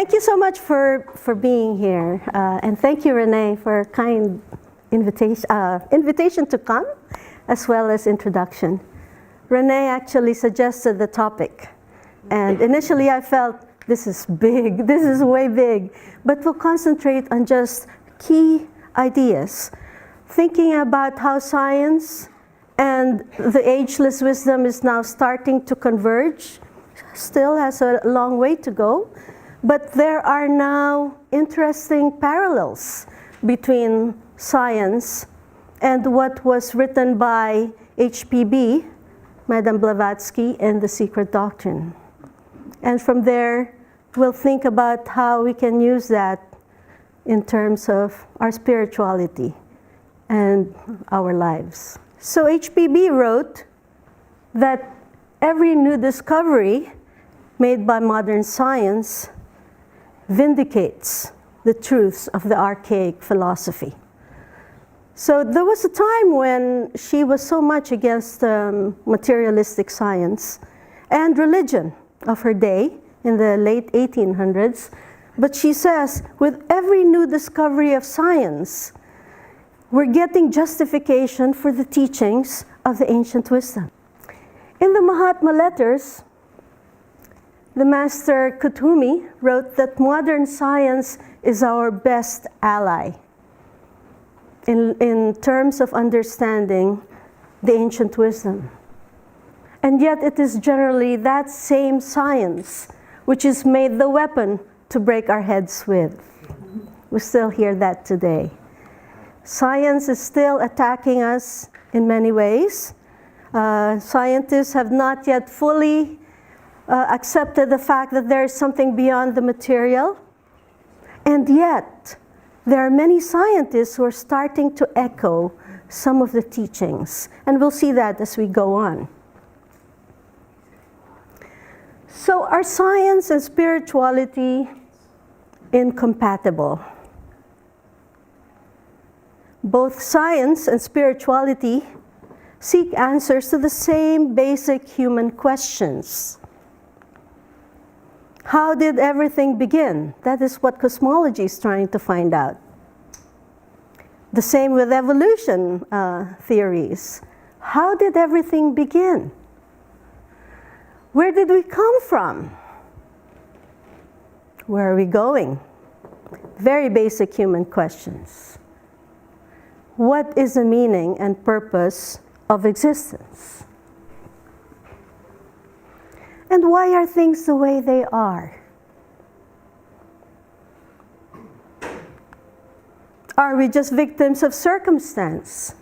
Thank you so much for being here. And thank you, Renee, for a kind invitation to come, as well as introduction. Renee actually suggested the topic. And initially I felt, this is big, this is way big. But we'll concentrate on just key ideas. Thinking about how science and the ageless wisdom is now starting to converge. Still has a long way to go. But there are now interesting parallels between science and what was written by HPB, Madame Blavatsky, and The Secret Doctrine. And from there, we'll think about how we can use that in terms of our spirituality and our lives. So HPB wrote that every new discovery made by modern science vindicates the truths of the archaic philosophy. So there was a time when she was so much against materialistic science and religion of her day in the late 1800s. But she says, with every new discovery of science, we're getting justification for the teachings of the ancient wisdom. In the Mahatma letters, the master Kuthumi wrote that modern science is our best ally in terms of understanding the ancient wisdom. And yet it is generally that same science which is made the weapon to break our heads with. We still hear that today. Science is still attacking us in many ways. Scientists have not yet fully accepted the fact that there is something beyond the material. And yet, there are many scientists who are starting to echo some of the teachings. And we'll see that as we go on. So are science and spirituality incompatible? Both science and spirituality seek answers to the same basic human questions. How did everything begin? That is what cosmology is trying to find out. The same with evolution theories. How did everything begin? Where did we come from? Where are we going? Very basic human questions. What is the meaning and purpose of existence? And why are things the way they are? Are we just victims of circumstance?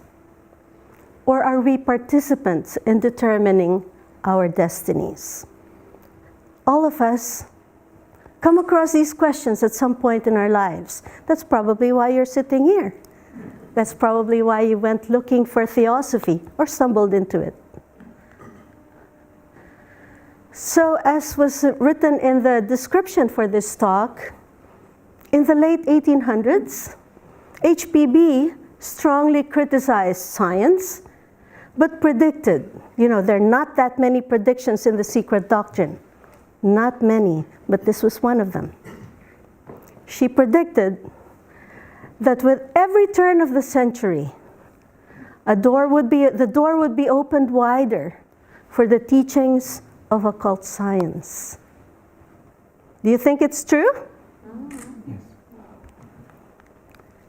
Or are we participants in determining our destinies? All of us come across these questions at some point in our lives. That's probably why you're sitting here. That's probably why you went looking for theosophy or stumbled into it. So as was written in the description for this talk, in the late 1800s, HPB strongly criticized science, but predicted, there are not that many predictions in The Secret Doctrine. Not many, but this was one of them. She predicted that with every turn of the century, the door would be opened wider for the teachings of occult science. Do you think it's true? Yes.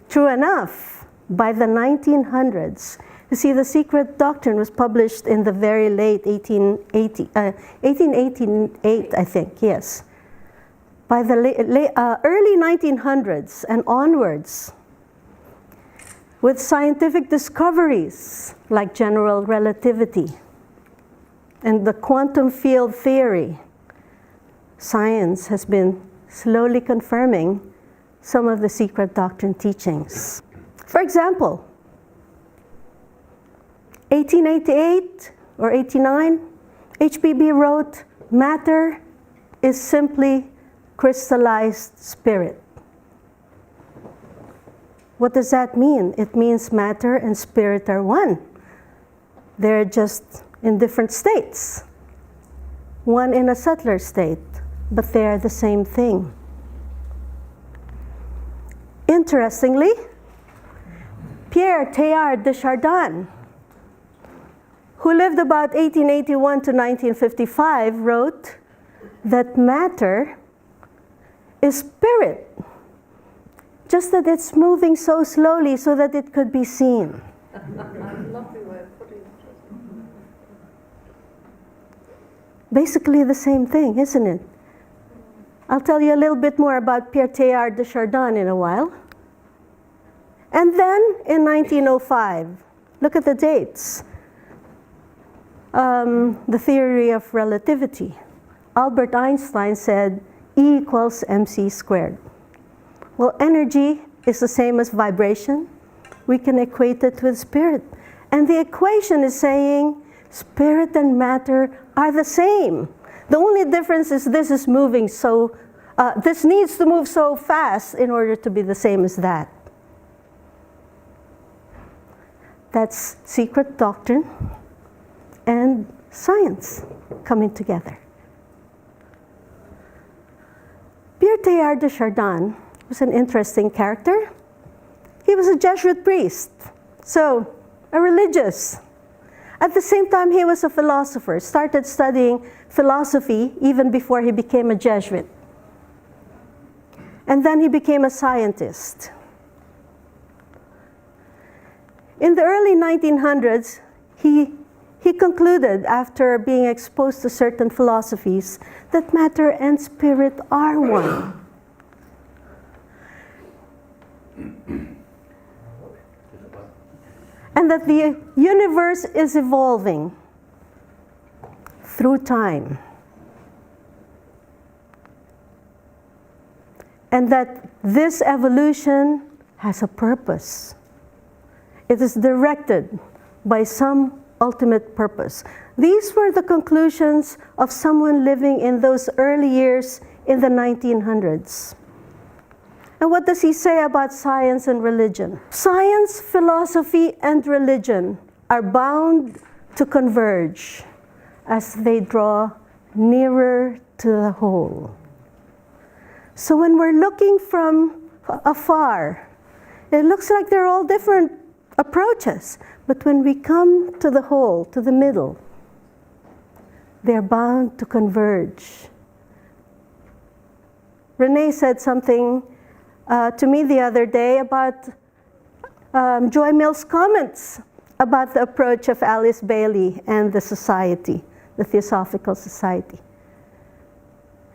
True enough, by the 1900s, you see, The Secret Doctrine was published in the very late 1888, I think, yes. By the early 1900s and onwards, with scientific discoveries like general relativity and the quantum field theory, science has been slowly confirming some of the Secret Doctrine teachings. For example, 1888 or 89, HPB wrote, matter is simply crystallized spirit. What does that mean? It means matter and spirit are one. They're just in different states. One in a subtler state, but they are the same thing. interestingly, Pierre Teilhard de Chardin, who lived about 1881 to 1955, wrote that matter is spirit, just that it's moving so slowly so that it could be seen. Basically the same thing, isn't it? I'll tell you a little bit more about Pierre Teilhard de Chardin in a while. And then in 1905, look at the dates. The theory of relativity. Albert Einstein said E equals mc squared. Well, energy is the same as vibration. We can equate it with spirit. And the equation is saying spirit and matter are the same. The only difference is this is moving so, this needs to move so fast in order to be the same as that. That's secret doctrine and science coming together. Pierre Teilhard de Chardin was an interesting character. He was a Jesuit priest, so a religious. At the same time, he was a philosopher, started studying philosophy even before he became a Jesuit. And then he became a scientist. In the early 1900s, he concluded, after being exposed to certain philosophies, that matter and spirit are one. And that the universe is evolving through time. And that this evolution has a purpose. It is directed by some ultimate purpose. These were the conclusions of someone living in those early years in the 1900s. And what does he say about science and religion? Science, philosophy, and religion are bound to converge as they draw nearer to the whole. So when we're looking from afar, it looks like they're all different approaches. But when we come to the whole, to the middle, they're bound to converge. Renee said something to me the other day about Joy Mill's comments about the approach of Alice Bailey and the society, the Theosophical Society.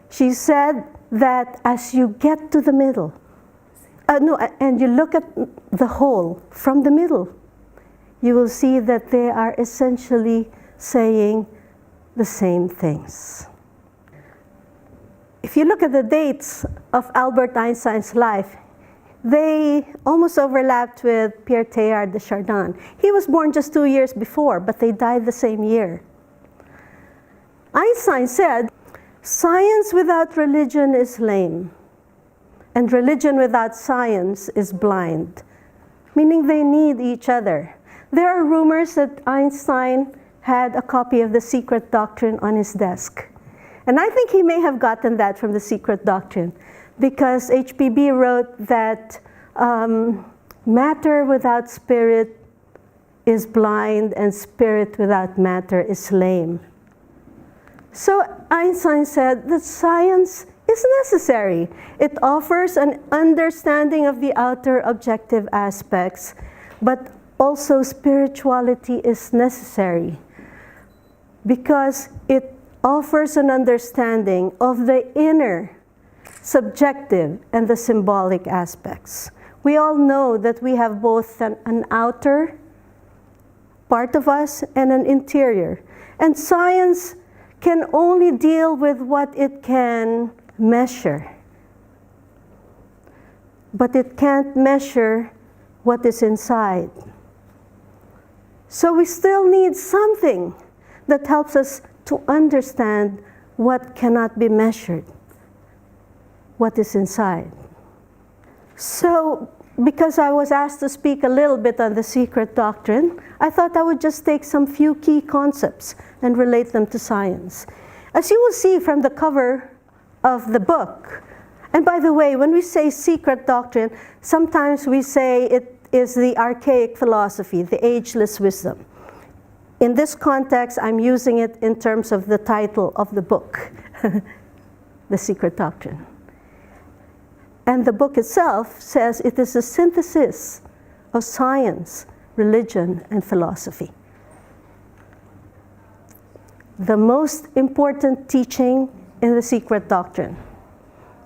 She said that as you get to the middle, and you look at the whole from the middle, you will see that they are essentially saying the same things. If you look at the dates of Albert Einstein's life, they almost overlapped with Pierre Teilhard de Chardin. He was born just 2 years before, but they died the same year. Einstein said, "Science without religion is lame, and religion without science is blind," meaning they need each other. There are rumors that Einstein had a copy of The Secret Doctrine on his desk. And I think he may have gotten that from The Secret Doctrine, because HPB wrote that matter without spirit is blind and spirit without matter is lame. So Einstein said that science is necessary. It offers an understanding of the outer objective aspects, but also spirituality is necessary because it offers an understanding of the inner, subjective, and the symbolic aspects. We all know that we have both an outer part of us and an interior. And science can only deal with what it can measure. But it can't measure what is inside. So we still need something that helps us to understand what cannot be measured, what is inside. So, because I was asked to speak a little bit on The Secret Doctrine, I thought I would just take some few key concepts and relate them to science. As you will see from the cover of the book, And by the way, when we say secret doctrine, sometimes we say it is the archaic philosophy, the ageless wisdom. In this context, I'm using it in terms of the title of the book, The Secret Doctrine. And the book itself says it is a synthesis of science, religion, and philosophy. The most important teaching in the Secret Doctrine,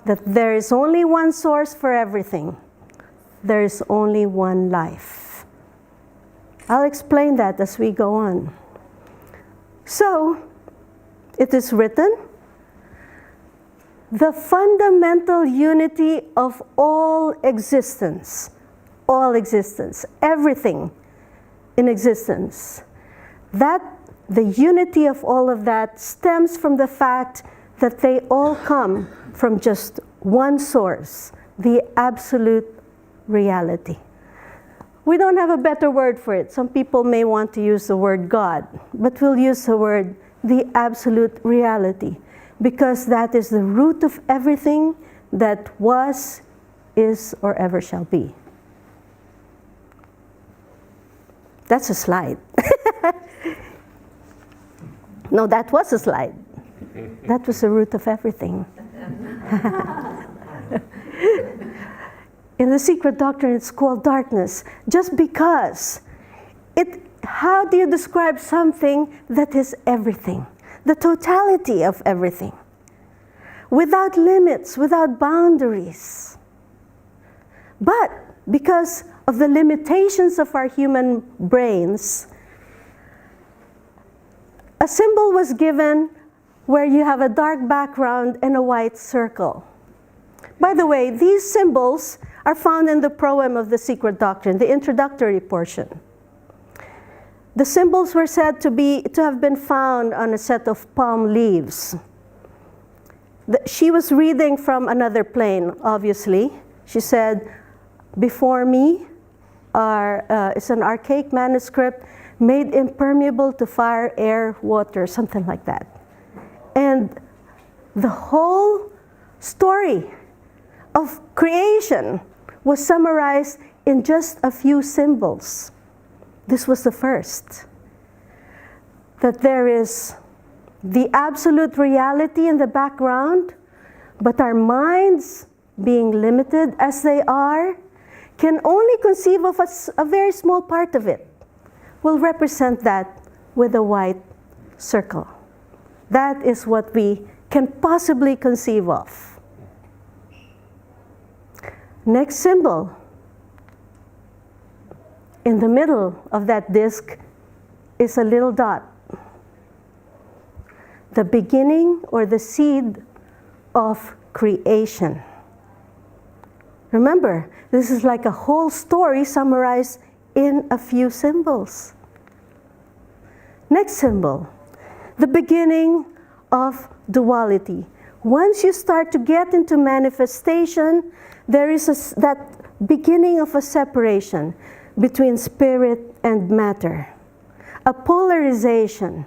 that there is only one source for everything. There is only one life. I'll explain that as we go on. So, it is written, the fundamental unity of all existence, everything in existence, that the unity of all of that stems from the fact that they all come from just one source, the absolute reality. We don't have a better word for it. Some people may want to use the word God, but we'll use the word the absolute reality, because that is the root of everything that was, is, or ever shall be. That's a slide. No, that was a slide. That was the root of everything. In the Secret Doctrine, it's called darkness, just because how do you describe something that is everything? The totality of everything. Without limits, without boundaries. But because of the limitations of our human brains, a symbol was given where you have a dark background and a white circle. By the way, these symbols are found in the proem of the Secret Doctrine, the introductory portion. The symbols were said to have been found on a set of palm leaves. She was reading from another plane, obviously. She said, before me is an archaic manuscript made impermeable to fire, air, water, something like that. And the whole story of creation was summarized in just a few symbols. This was the first. That there is the absolute reality in the background, but our minds, being limited as they are, can only conceive of a very small part of it. We'll represent that with a white circle. That is what we can possibly conceive of. Next symbol. In the middle of that disc is a little dot. The beginning or the seed of creation. Remember, this is like a whole story summarized in a few symbols. Next symbol, the beginning of duality. Once you start to get into manifestation, there is that beginning of a separation between spirit and matter. A polarization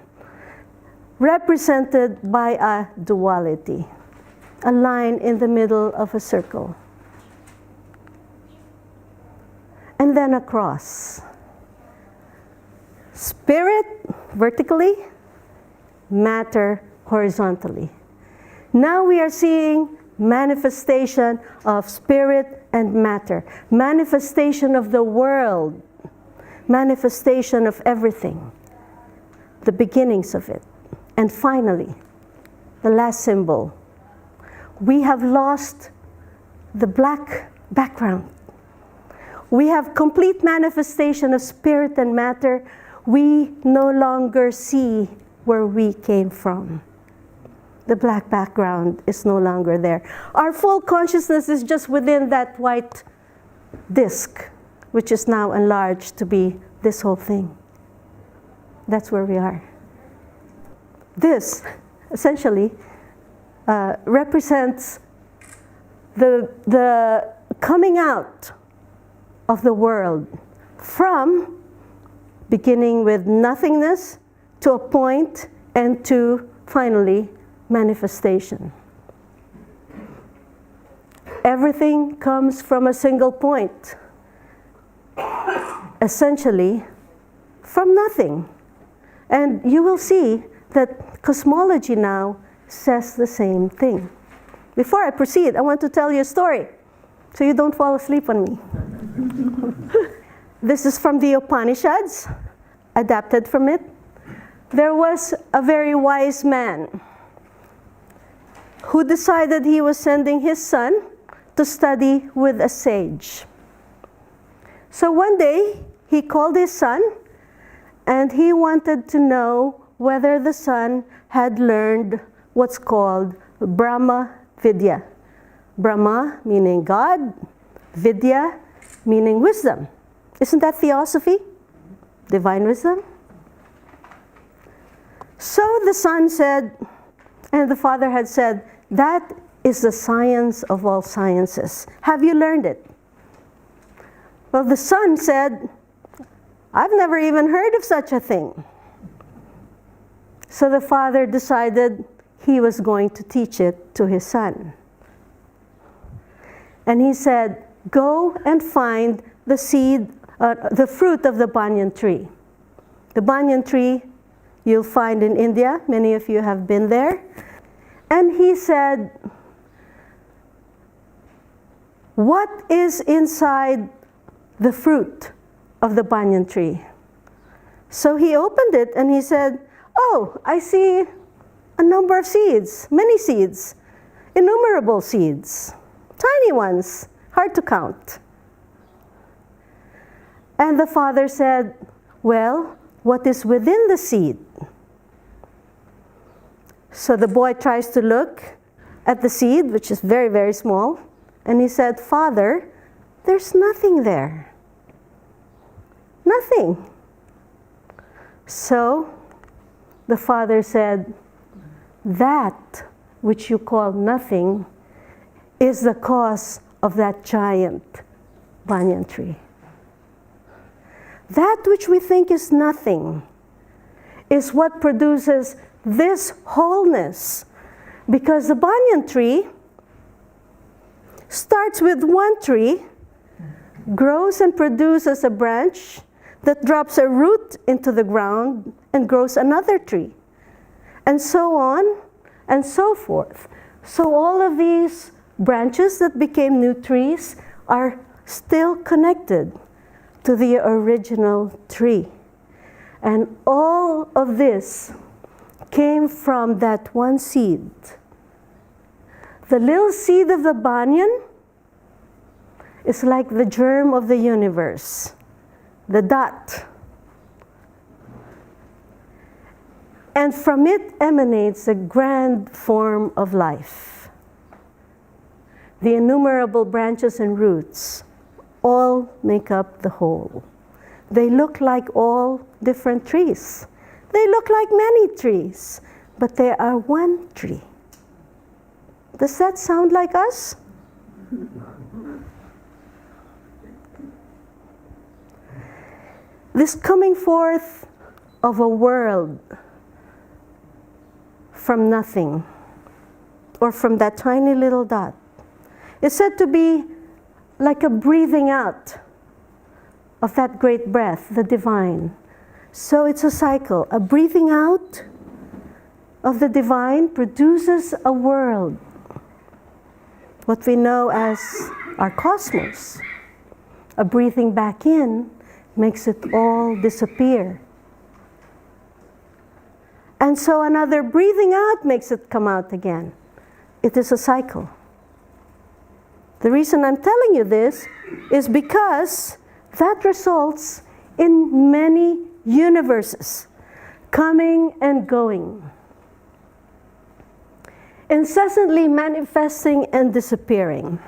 represented by a duality, a line in the middle of a circle. And then a cross. Spirit vertically, matter horizontally. Now we are seeing manifestation of spirit and matter, manifestation of the world, manifestation of everything, the beginnings of it. And finally, the last symbol. We have lost the black background. We have complete manifestation of spirit and matter. We no longer see where we came from. The black background is no longer there. Our full consciousness is just within that white disc, which is now enlarged to be this whole thing. That's where we are. This, essentially, represents the coming out of the world from beginning with nothingness to a point and to finally manifestation. everything comes from a single point, essentially from nothing. And you will see that cosmology now says the same thing. Before I proceed, I want to tell you a story so you don't fall asleep on me. This is from the Upanishads, adapted from it. There was a very wise man who decided he was sending his son to study with a sage. So one day, he called his son, and he wanted to know whether the son had learned what's called Brahma Vidya. Brahma meaning God, Vidya meaning wisdom. Isn't that theosophy? Divine wisdom? So the son said, and the father had said, that is the science of all sciences. Have you learned it? Well, the son said, I've never even heard of such a thing. So the father decided he was going to teach it to his son. And he said, go and find the seed, the fruit of the banyan tree. The banyan tree you'll find in India. Many of you have been there. And he said, what is inside the fruit of the banyan tree? So he opened it and he said, oh, I see a number of seeds, many seeds, innumerable seeds, tiny ones, hard to count. And the father said, well, what is within the seed? So the boy tries to look at the seed, which is very, very small, and he said, Father, there's nothing there. Nothing. So the father said, that which you call nothing is the cause of that giant banyan tree. That which we think is nothing is what produces this wholeness, because the banyan tree starts with one tree, grows and produces a branch that drops a root into the ground and grows another tree, and so on and so forth. So all of these branches that became new trees are still connected to the original tree. And all of this came from that one seed. The little seed of the banyan is like the germ of the universe, the dot. And from it emanates a grand form of life. The innumerable branches and roots all make up the whole. They look like all different trees. They look like many trees, but they are one tree. Does that sound like us? This coming forth of a world from nothing, or from that tiny little dot, is said to be like a breathing out of that great breath, the divine. So it's a cycle. A breathing out of the divine produces a world, what we know as our cosmos. A breathing back in makes it all disappear. And so another breathing out makes it come out again. It is a cycle. The reason I'm telling you this is because that results in many universes coming and going, incessantly manifesting and disappearing.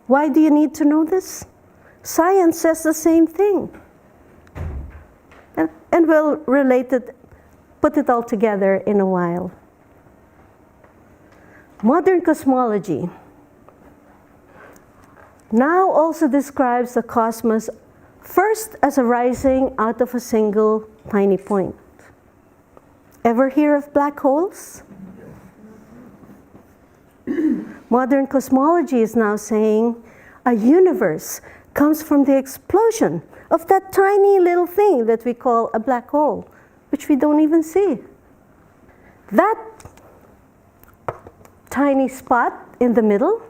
Why do you need to know this? Science says the same thing. And we'll relate it, put it all together in a while. Modern cosmology now also describes the cosmos first as arising out of a single tiny point. Ever hear of black holes? Modern cosmology is now saying a universe comes from the explosion of that tiny little thing that we call a black hole, which we don't even see. That tiny spot in the middle,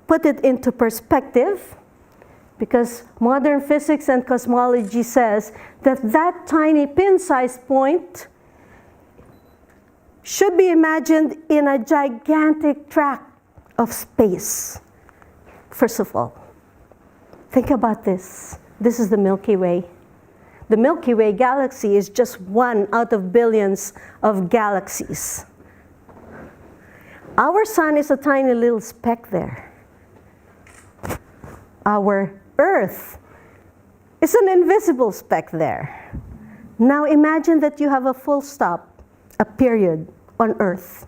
put it into perspective, because modern physics and cosmology says that that tiny pin-sized point should be imagined in a gigantic tract of space. First of all, think about this. This is the Milky Way. The Milky Way galaxy is just one out of billions of galaxies. Our sun is a tiny little speck there. Our Earth is an invisible speck there. Now imagine that you have a full stop, a period on Earth.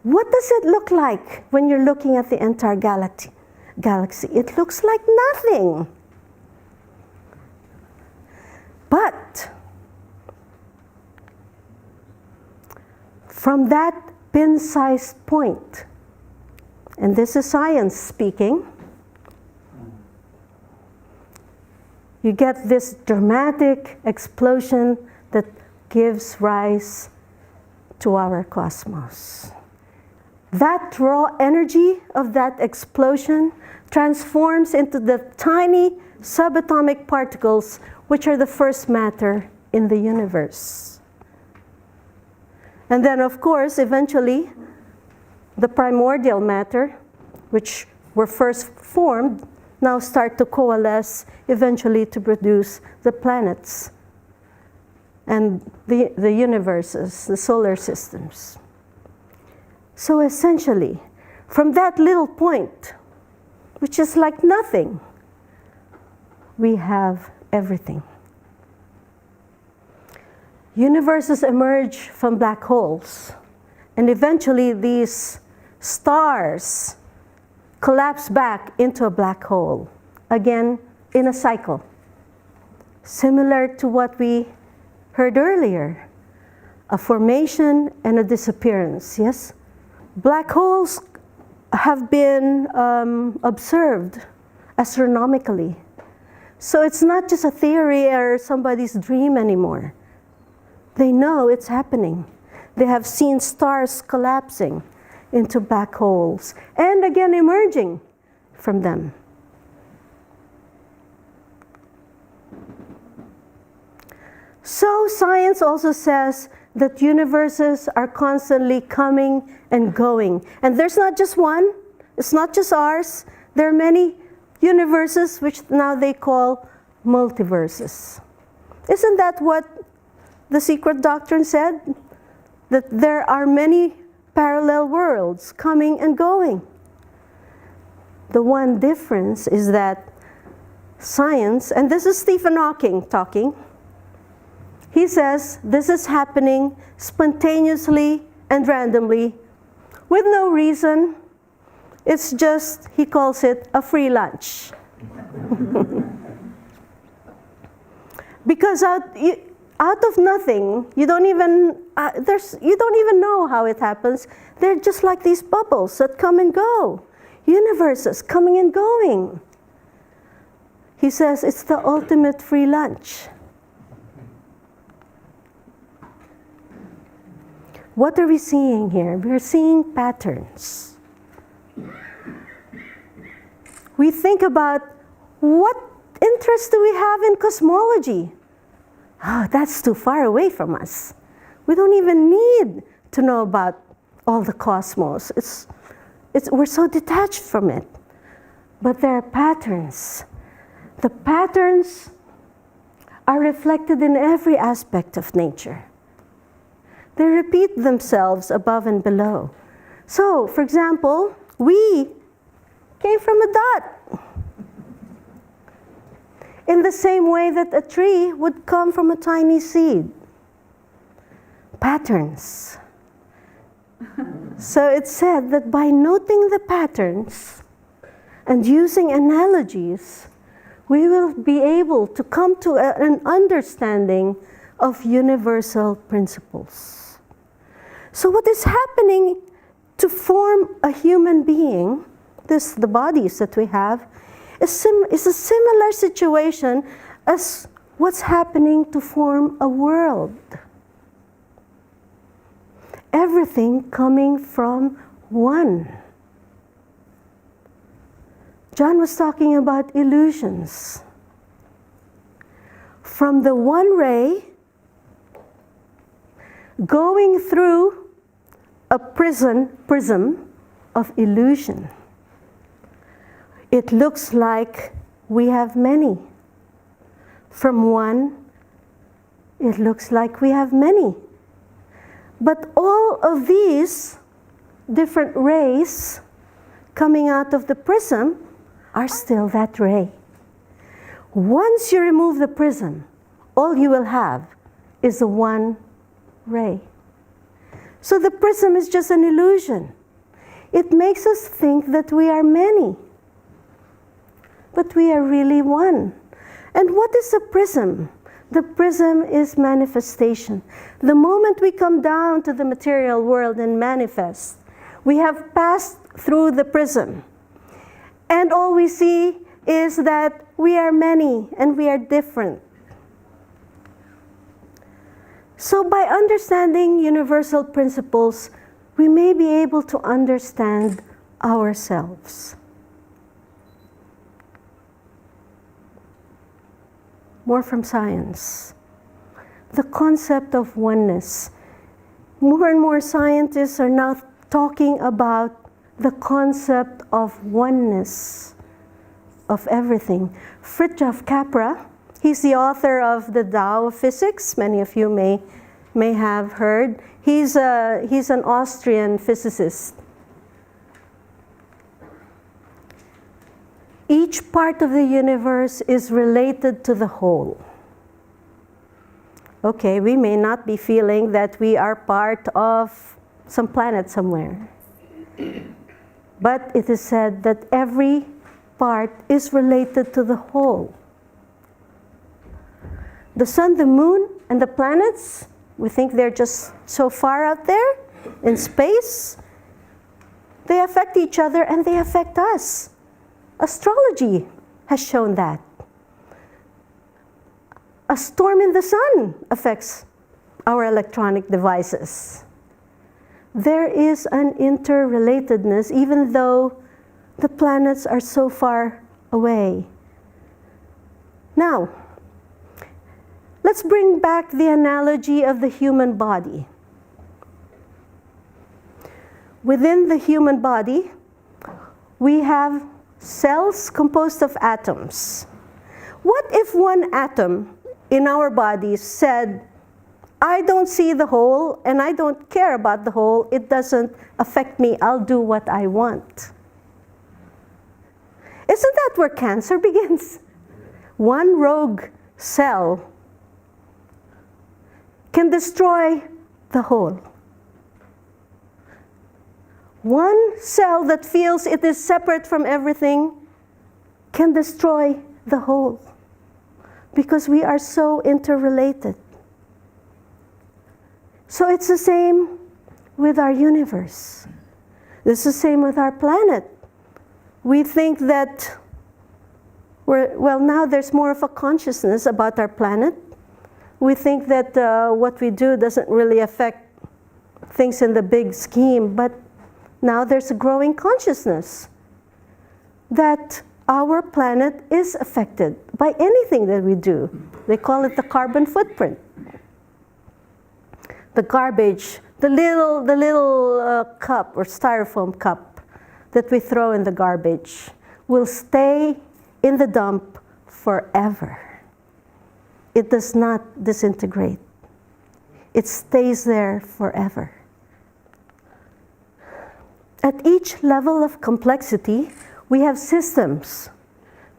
What does it look like when you're looking at the entire galaxy? It looks like nothing. But from that pin-sized point, and this is science speaking, you get this dramatic explosion that gives rise to our cosmos. That raw energy of that explosion transforms into the tiny subatomic particles, which are the first matter in the universe. And then, of course, eventually, the primordial matter, which were first formed, now start to coalesce eventually to produce the planets and the universes, the solar systems. So essentially, from that little point, which is like nothing, we have everything. Universes emerge from black holes, and eventually these stars collapse back into a black hole, again in a cycle, similar to what we heard earlier, a formation and a disappearance, yes? Black holes have been observed astronomically. So it's not just a theory or somebody's dream anymore. They know it's happening. They have seen stars collapsing into black holes and again emerging from them. So science also says that universes are constantly coming and going. And there's not just one, it's not just ours. There are many universes which now they call multiverses. Isn't that what the secret doctrine said? That there are many parallel worlds coming and going. The one difference is that science, and this is Stephen Hawking talking, he says this is happening spontaneously and randomly with no reason. It's just, he calls it a free lunch. Because out of nothing, you don't even know how it happens. They're just like these bubbles that come and go. Universes coming and going. He says it's the ultimate free lunch. What are we seeing here? We're seeing patterns. We think about what interest do we have in cosmology? Oh, that's too far away from us. We don't even need to know about all the cosmos. We're so detached from it. But there are patterns. The patterns are reflected in every aspect of nature. They repeat themselves above and below. So, for example, we came from a dot. In the same way that a tree would come from a tiny seed. Patterns. So it's said that by noting the patterns and using analogies, we will be able to come to an understanding of universal principles. So what is happening to form a human being, the bodies that we have, is a similar situation as what's happening to form a world. Everything coming from one. John was talking about illusions. From the one ray going through a prism of illusion. It looks like we have many. From one, it looks like we have many. But all of these different rays coming out of the prism are still that ray. Once you remove the prism, all you will have is the one ray. So the prism is just an illusion. It makes us think that we are many, but we are really one. And what is a prism? The prism is manifestation. The moment we come down to the material world and manifest, we have passed through the prism. And all we see is that we are many and we are different. So by understanding universal principles, we may be able to understand ourselves. More from science. The concept of oneness. More and more scientists are now talking about the concept of oneness of everything. Fritjof Capra, he's the author of the Tao of Physics. Many of you may have heard. He's an Austrian physicist. Each part of the universe is related to the whole. Okay, we may not be feeling that we are part of some planet somewhere. But it is said that every part is related to the whole. The sun, the moon, and the planets, we think they're just so far out there in space. They affect each other and they affect us. Astrology has shown that. A storm in the sun affects our electronic devices. There is an interrelatedness, even though the planets are so far away. Now, let's bring back the analogy of the human body. Within the human body, we have cells composed of atoms. What if one atom in our body said, I don't see the whole and I don't care about the whole, it doesn't affect me, I'll do what I want? Isn't that where cancer begins? One rogue cell can destroy the whole. One cell that feels it is separate from everything can destroy the whole, because we are so interrelated. So it's the same with our universe. It's the same with our planet. We think that now there's more of a consciousness about our planet. We think that what we do doesn't really affect things in the big scheme, but now there's a growing consciousness that our planet is affected by anything that we do. They call it the carbon footprint. The garbage, the little cup or styrofoam cup that we throw in the garbage will stay in the dump forever. It does not disintegrate. It stays there forever. At each level of complexity, we have systems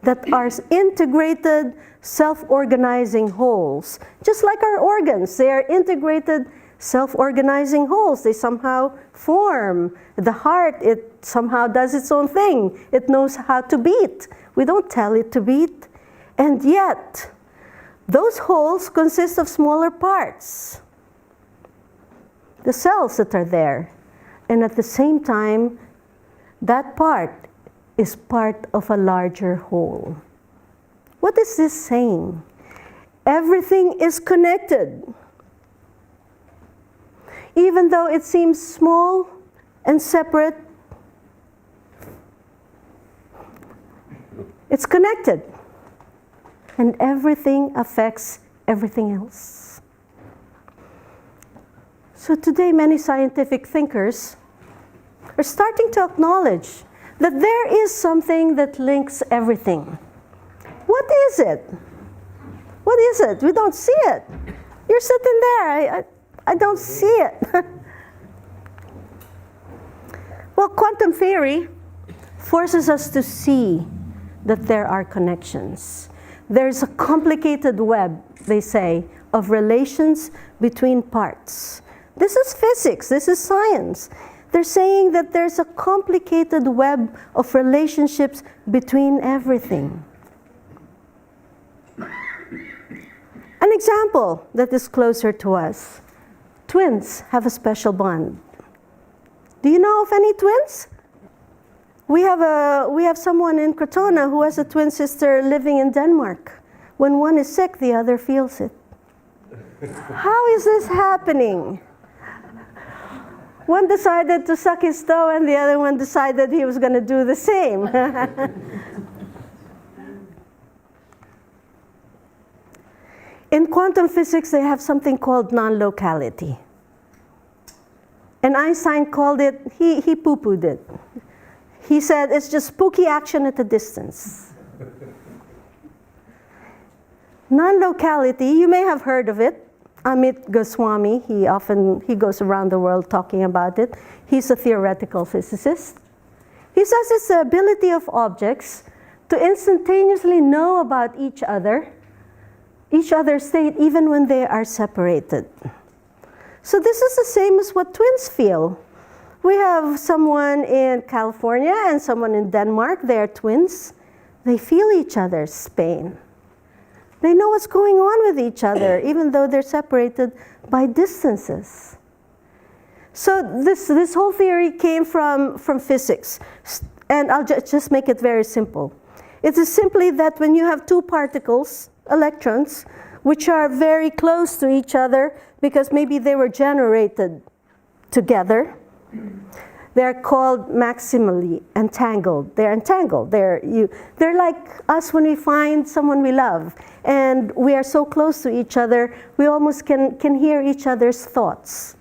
that are integrated, self-organizing wholes. Just like our organs, they are integrated, self-organizing wholes. They somehow form. The heart, it somehow does its own thing. It knows how to beat. We don't tell it to beat. And yet, those wholes consist of smaller parts. the cells that are there. And at the same time, that part is part of a larger whole. What is this saying? Everything is connected. Even though it seems small and separate, it's connected. And everything affects everything else. So today, many scientific thinkers are starting to acknowledge that there is something that links everything. What is it? What is it? We don't see it. You're sitting there. I don't see it. Well, quantum theory forces us to see that there are connections. There's a complicated web, they say, of relations between parts. This is physics. This is science. They're saying that there's a complicated web of relationships between everything. An example that is closer to us. Twins have a special bond. Do you know of any twins? We have someone in Crotona who has a twin sister living in Denmark. When one is sick, the other feels it. How is this happening? One decided to suck his toe and the other one decided he was going to do the same. In quantum physics, they have something called non-locality. And Einstein called it, he poo-pooed it. He said it's just spooky action at a distance. Non-locality, you may have heard of it. Amit Goswami, he goes around the world talking about it. He's a theoretical physicist. He says it's the ability of objects to instantaneously know about each other's state, even when they are separated. So this is the same as what twins feel. We have someone in California and someone in Denmark. They are twins. They feel each other's pain. They know what's going on with each other, even though they're separated by distances. So this whole theory came from physics. And I'll just make it very simple. It is simply that when you have two particles, electrons, which are very close to each other because maybe they were generated together, they're called maximally entangled. They're entangled. They're like us when we find someone we love and we are so close to each other, we almost can hear each other's thoughts.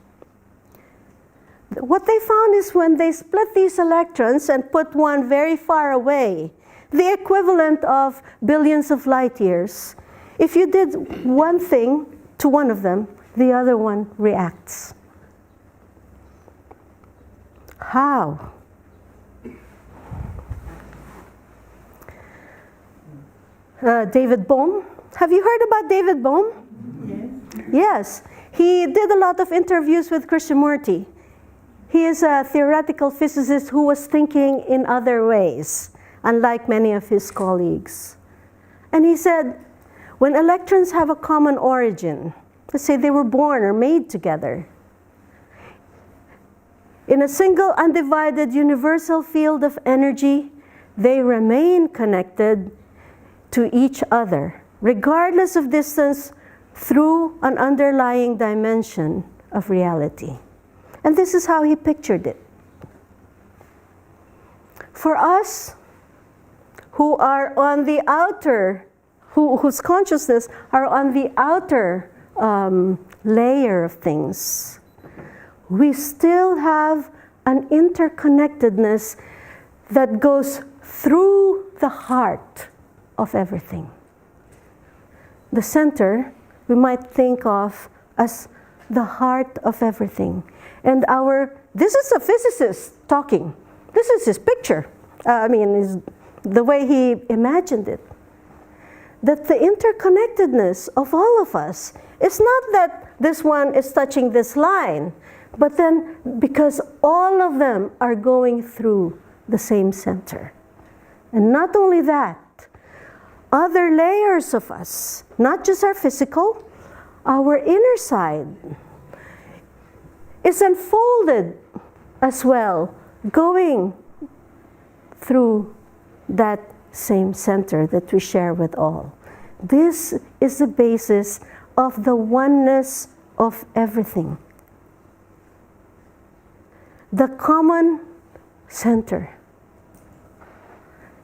What they found is when they split these electrons and put one very far away, the equivalent of billions of light years, if you did one thing to one of them, the other one reacts. How? David Bohm. Have you heard about David Bohm? Yes. Yes. He did a lot of interviews with Krishnamurti. He is a theoretical physicist who was thinking in other ways, unlike many of his colleagues. And he said, when electrons have a common origin, let's say they were born or made together, in a single undivided universal field of energy, they remain connected to each other, regardless of distance, through an underlying dimension of reality. And this is how he pictured it. For us, who are on the outer, whose consciousness are on the outer layer of things, we still have an interconnectedness that goes through the heart of everything. The center, we might think of as the heart of everything. And this is a physicist talking. This is his picture. The way he imagined it. That the interconnectedness of all of us is not that this one is touching this line, but then because all of them are going through the same center. And not only that, other layers of us, not just our physical, our inner side. is unfolded as well, going through that same center that we share with all. This is the basis of the oneness of everything. The common center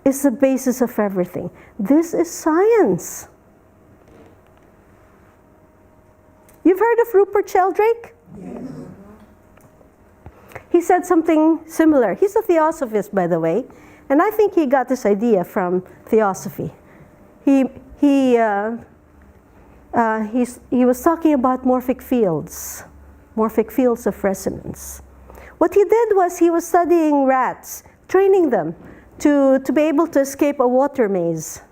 is the basis of everything. This is science. You've heard of Rupert Sheldrake? Yes. He said something similar. He's a theosophist, by the way, and I think he got this idea from theosophy. He was talking about morphic fields of resonance. What he did was he was studying rats, training them to be able to escape a water maze.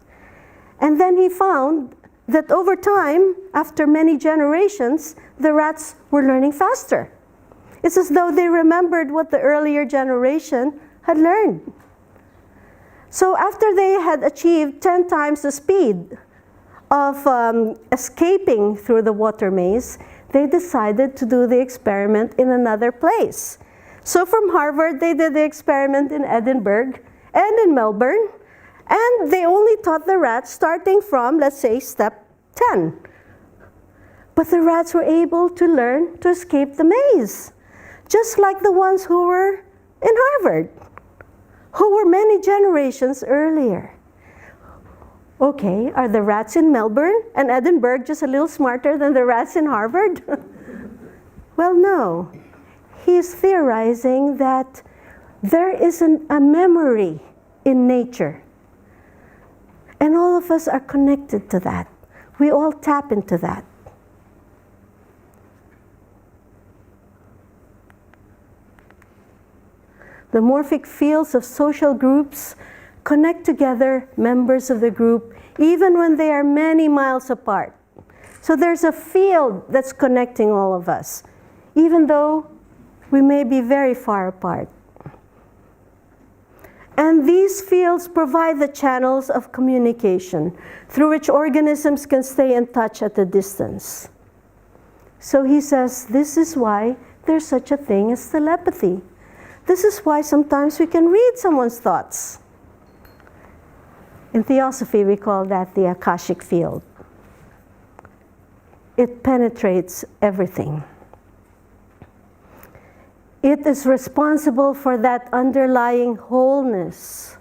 And then he found that over time, after many generations, the rats were learning faster. It's as though they remembered what the earlier generation had learned. So after they had achieved 10 times the speed of escaping through the water maze, they decided to do the experiment in another place. So from Harvard, they did the experiment in Edinburgh and in Melbourne, and they only taught the rats starting from, let's say, step 10. But the rats were able to learn to escape the maze, just like the ones who were in Harvard, who were many generations earlier. Okay, are the rats in Melbourne and Edinburgh just a little smarter than the rats in Harvard? Well, no. He's theorizing that there is a memory in nature. And all of us are connected to that. We all tap into that. The morphic fields of social groups connect together members of the group even when they are many miles apart. So there's a field that's connecting all of us, even though we may be very far apart. And these fields provide the channels of communication through which organisms can stay in touch at a distance. So he says this is why there's such a thing as telepathy. This is why sometimes we can read someone's thoughts. In theosophy, we call that the Akashic field. It penetrates everything. It is responsible for that underlying wholeness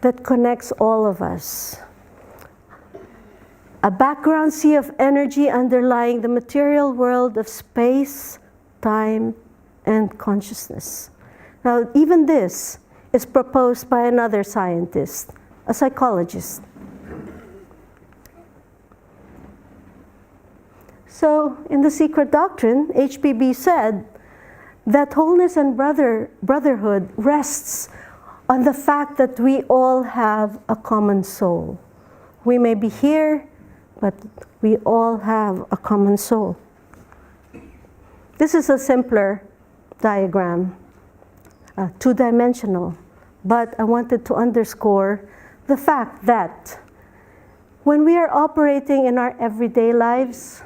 that connects all of us. A background sea of energy underlying the material world of space, time, and consciousness. Now, even this is proposed by another scientist, a psychologist. So, in The Secret Doctrine, HPB said that wholeness and brotherhood rests on the fact that we all have a common soul. We may be here, but we all have a common soul. This is a simpler diagram, two-dimensional, but I wanted to underscore the fact that when we are operating in our everyday lives,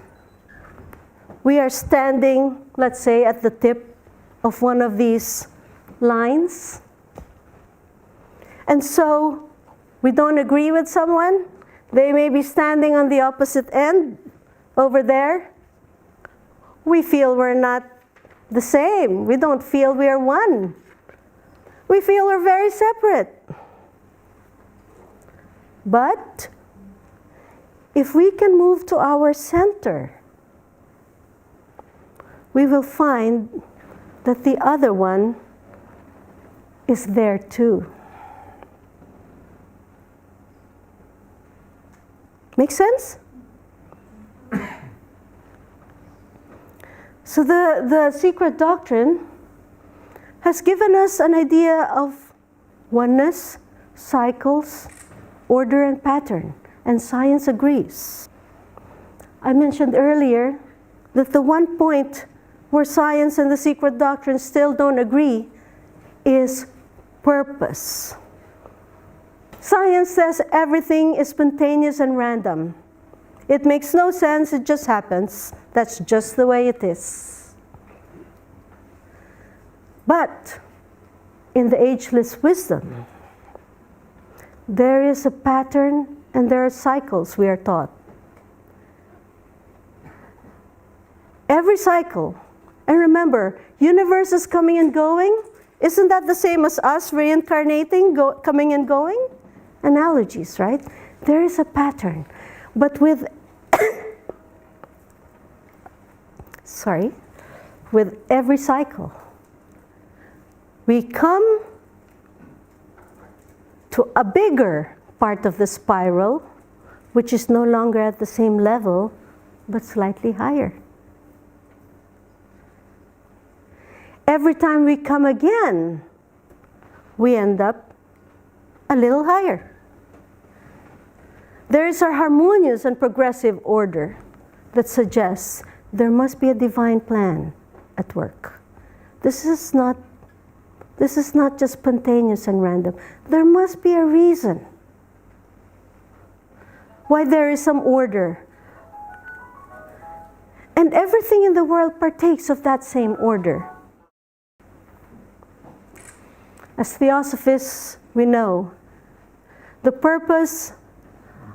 we are standing, let's say, at the tip of one of these lines. And so we don't agree with someone. They may be standing on the opposite end over there. We feel we're not the same. We don't feel we are one. We feel we're very separate. But if we can move to our center, we will find that the other one is there too. Make sense? So the Secret Doctrine has given us an idea of oneness, cycles, order, and pattern, and science agrees. I mentioned earlier that the one point where science and the Secret Doctrine still don't agree is purpose. Science says everything is spontaneous and random. It makes no sense, it just happens. That's just the way it is. But in the ageless wisdom, there is a pattern and there are cycles, we are taught. Every cycle, and remember, universe is coming and going. Isn't that the same as us reincarnating, coming and going? Analogies, right? There is a pattern. But with, with every cycle, we come to a bigger part of the spiral, which is no longer at the same level, but slightly higher. Every time we come again, we end up a little higher. There is a harmonious and progressive order that suggests there must be a divine plan at work. This is not just spontaneous and random. There must be a reason why there is some order. And everything in the world partakes of that same order. As theosophists, we know the purpose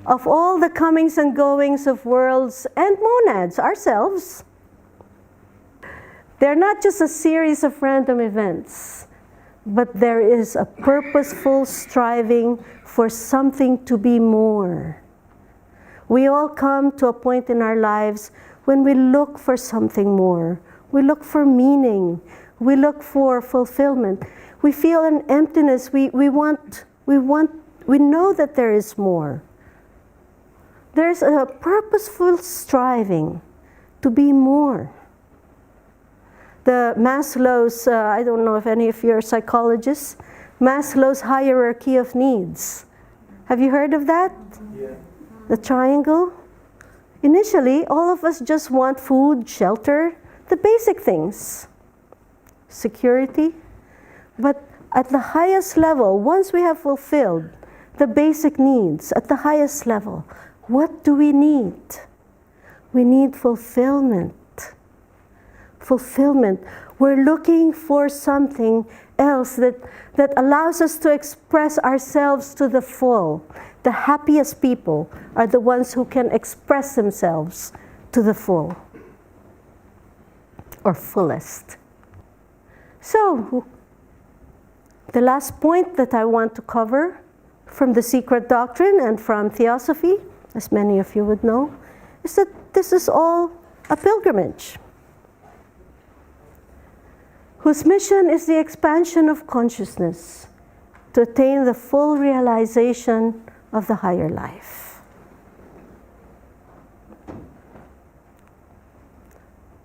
of all the comings and goings of worlds and monads, ourselves. They're not just a series of random events, but there is a purposeful striving for something to be more. We all come to a point in our lives when we look for something more. We look for meaning. We look for fulfillment. We feel an emptiness. We know that there is more. There's a purposeful striving to be more. The Maslow's, I don't know if any of you are psychologists, Maslow's hierarchy of needs. Have you heard of that? Yeah. The triangle? Initially, all of us just want food, shelter, the basic things, security. But at the highest level, once we have fulfilled the basic needs at the highest level, what do we need? We need fulfillment. Fulfillment. We're looking for something else that allows us to express ourselves to the full. The happiest people are the ones who can express themselves to the full or fullest. So, the last point that I want to cover from the secret doctrine and from theosophy, as many of you would know, is that this is all a pilgrimage whose mission is the expansion of consciousness to attain the full realization of the higher life.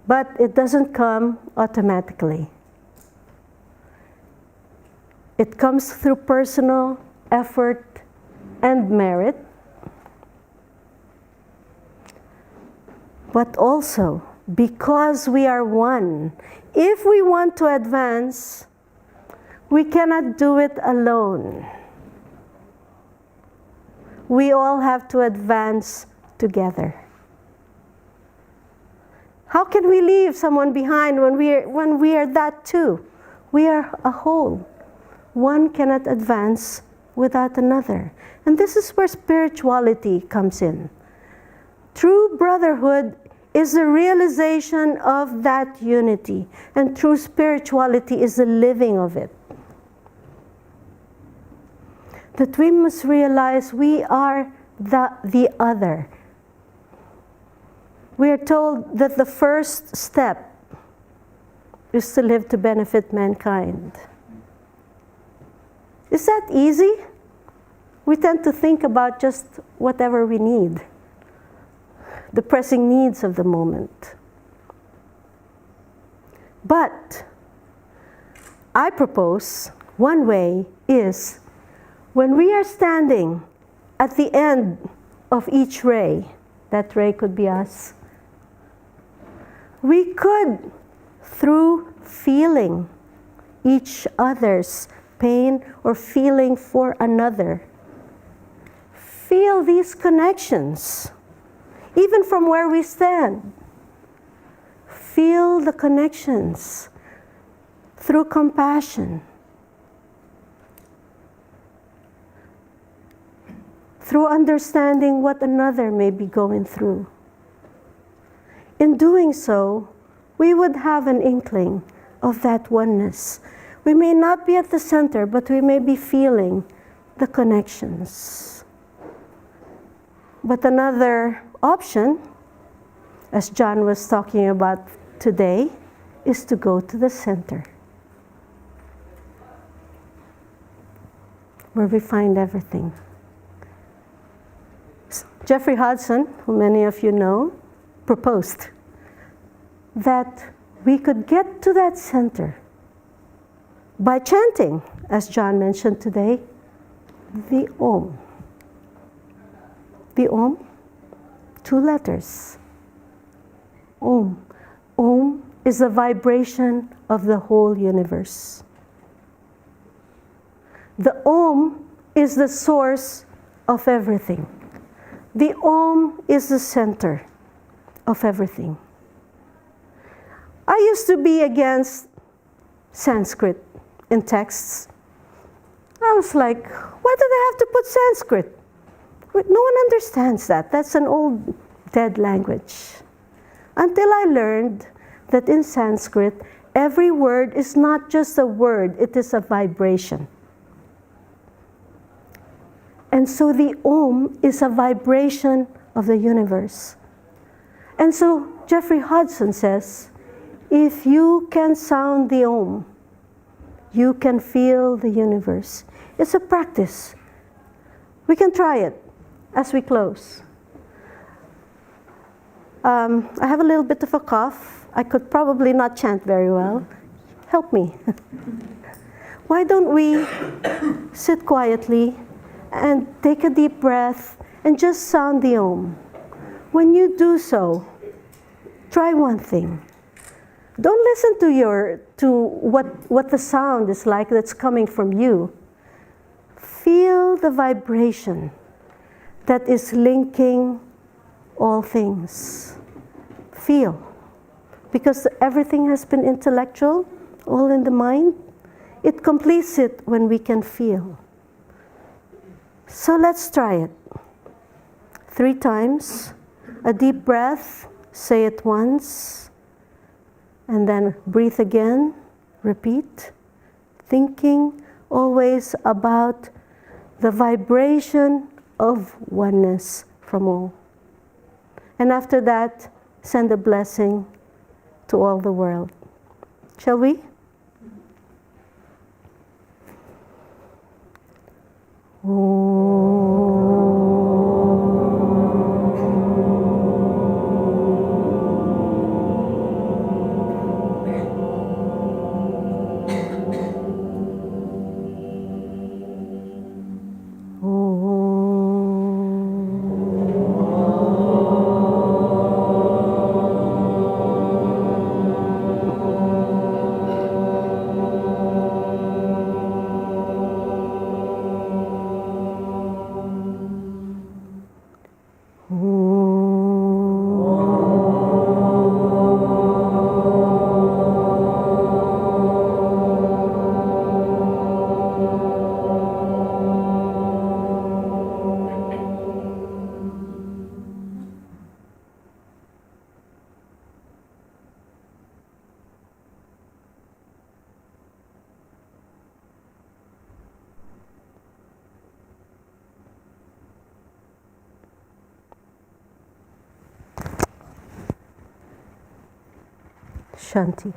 But it doesn't come automatically. It comes through personal effort and merit, but also because we are one. If we want to advance, we cannot do it alone. We all have to advance together. How can we leave someone behind when we are that too? We are a whole. One cannot advance without another. And this is where spirituality comes in. True brotherhood is the realization of that unity, and true spirituality is the living of it. That we must realize we are the other. We are told that the first step is to live to benefit mankind. Is that easy? We tend to think about just whatever we need, the pressing needs of the moment. But I propose one way is when we are standing at the end of each ray, that ray could be us, we could, through feeling each other's pain or feeling for another, feel these connections. even from where we stand. Feel the connections through compassion, through understanding what another may be going through. In doing so, we would have an inkling of that oneness. We may not be at the center, but we may be feeling the connections. But another option, as John was talking about today, is to go to the center, where we find everything. Jeffrey Hudson, who many of you know, proposed that we could get to that center by chanting, as John mentioned today, the Om. The Om, 2 letters. Om. Om is the vibration of the whole universe. The Om is the source of everything. The Om is the center of everything. I used to be against Sanskrit in texts. I was like, why do they have to put Sanskrit? No one understands that. That's an old, dead language. Until I learned that in Sanskrit, every word is not just a word, it is a vibration. And so the Om is a vibration of the universe. And so Jeffrey Hudson says, if you can sound the Om, you can feel the universe. It's a practice. We can try it as we close. I have a little bit of a cough. I could probably not chant very well. Help me. Why don't we sit quietly and take a deep breath and just sound the Om. When you do so, try one thing. Don't listen to what the sound is like that's coming from you. Feel the vibration that is linking all things. Feel. Because everything has been intellectual, all in the mind. It completes it when we can feel. So let's try it. 3 times. A deep breath. Say it once. And then breathe again. Repeat. Thinking always about the vibration of oneness from all. And after that, send a blessing to all the world. Shall we? Shanti.